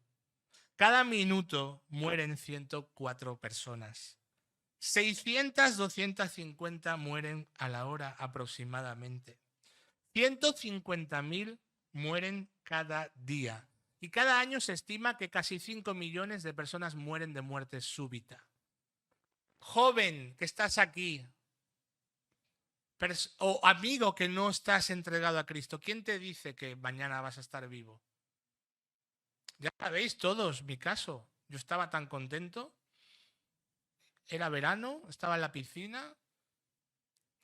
Cada minuto mueren 104 personas. 600, 250 mueren a la hora aproximadamente. 150.000 mueren cada día. Y cada año se estima que casi 5 millones de personas mueren de muerte súbita. Joven que estás aquí, o amigo que no estás entregado a Cristo, ¿quién te dice que mañana vas a estar vivo? Ya sabéis todos mi caso. Yo estaba tan contento. Era verano, estaba en la piscina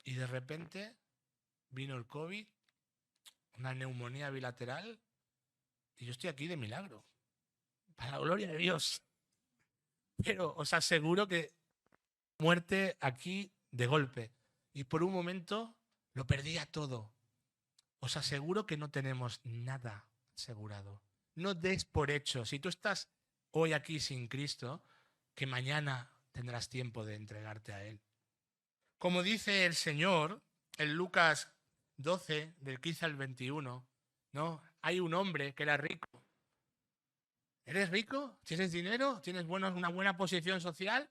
y de repente vino el COVID, una neumonía bilateral y yo estoy aquí de milagro. Para la gloria de Dios. Pero os aseguro que muerte aquí de golpe. Y por un momento lo perdía todo. Os aseguro que no tenemos nada asegurado. No des por hecho, si tú estás hoy aquí sin Cristo, que mañana tendrás tiempo de entregarte a Él. Como dice el Señor en Lucas 12, del 15 al 21, ¿no? Hay un hombre que era rico. ¿Eres rico? ¿Tienes dinero? ¿Tienes una buena posición social?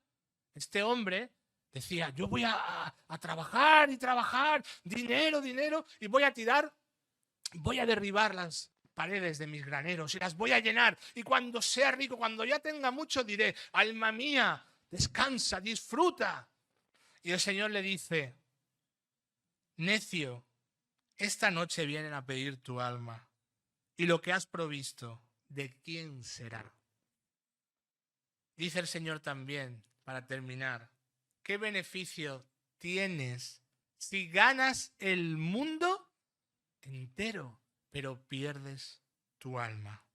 Este hombre decía, yo voy a trabajar y trabajar, dinero, dinero, y voy a derribar las paredes de mis graneros y las voy a llenar. Y cuando sea rico, cuando ya tenga mucho, diré, alma mía, descansa, disfruta. Y el Señor le dice, necio, esta noche vienen a pedir tu alma, y lo que has provisto, ¿de quién será? Dice el Señor también, para terminar, ¿qué beneficio tienes si ganas el mundo entero, pero pierdes tu alma?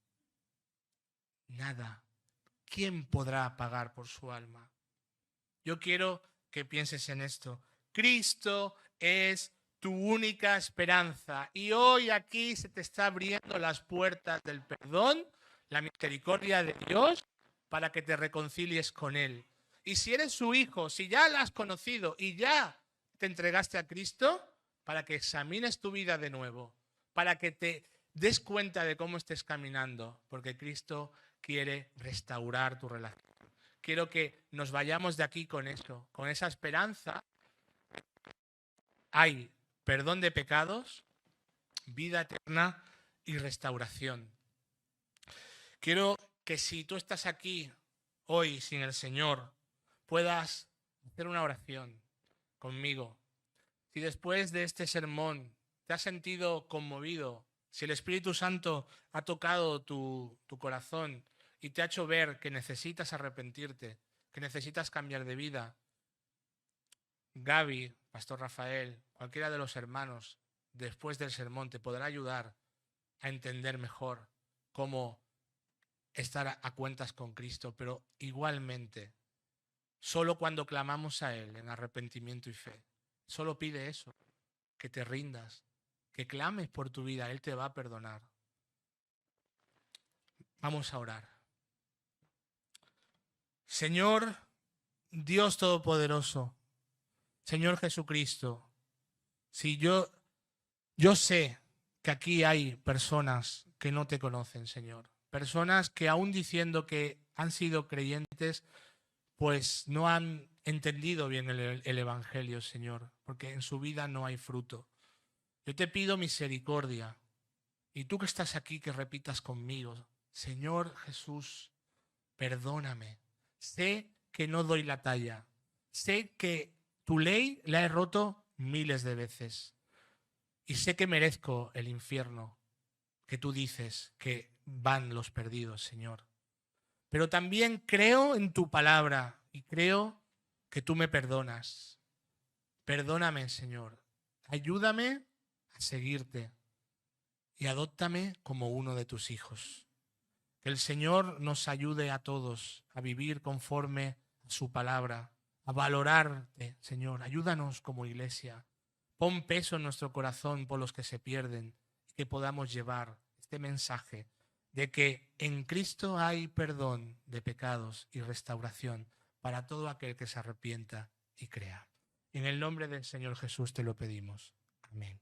Nada. ¿Quién podrá pagar por su alma? Yo quiero que pienses en esto. Cristo es tu única esperanza y hoy aquí se te está abriendo las puertas del perdón, la misericordia de Dios para que te reconcilies con Él. Y si eres su hijo, si ya la has conocido y ya te entregaste a Cristo, para que examines tu vida de nuevo, para que te des cuenta de cómo estés caminando, porque Cristo quiere restaurar tu relación. Quiero que nos vayamos de aquí con eso, con esa esperanza. Hay perdón de pecados, vida eterna y restauración. Quiero que si tú estás aquí hoy sin el Señor, puedas hacer una oración conmigo. Si después de este sermón te has sentido conmovido, si el Espíritu Santo ha tocado tu corazón y te ha hecho ver que necesitas arrepentirte, que necesitas cambiar de vida, Gaby, Pastor Rafael, cualquiera de los hermanos, después del sermón te podrá ayudar a entender mejor cómo estar a cuentas con Cristo, pero igualmente, solo cuando clamamos a Él en arrepentimiento y fe, solo pide eso, que te rindas, que clames por tu vida, Él te va a perdonar. Vamos a orar. Señor Dios Todopoderoso, Señor Jesucristo, si yo sé que aquí hay personas que no te conocen, Señor. Personas que aún diciendo que han sido creyentes, pues no han entendido bien el Evangelio, Señor, porque en su vida no hay fruto. Yo te pido misericordia. Y tú que estás aquí, que repitas conmigo, Señor Jesús, perdóname. Sé que no doy la talla. Sé que tu ley la he roto miles de veces. Y sé que merezco el infierno que tú dices que van los perdidos, Señor. Pero también creo en tu palabra y creo que tú me perdonas. Perdóname, Señor. Ayúdame a seguirte y adóptame como uno de tus hijos. Que el Señor nos ayude a todos a vivir conforme a su palabra, a valorarte, Señor. Ayúdanos como iglesia. Pon peso en nuestro corazón por los que se pierden y que podamos llevar este mensaje de que en Cristo hay perdón de pecados y restauración para todo aquel que se arrepienta y crea. En el nombre del Señor Jesús te lo pedimos. Amén.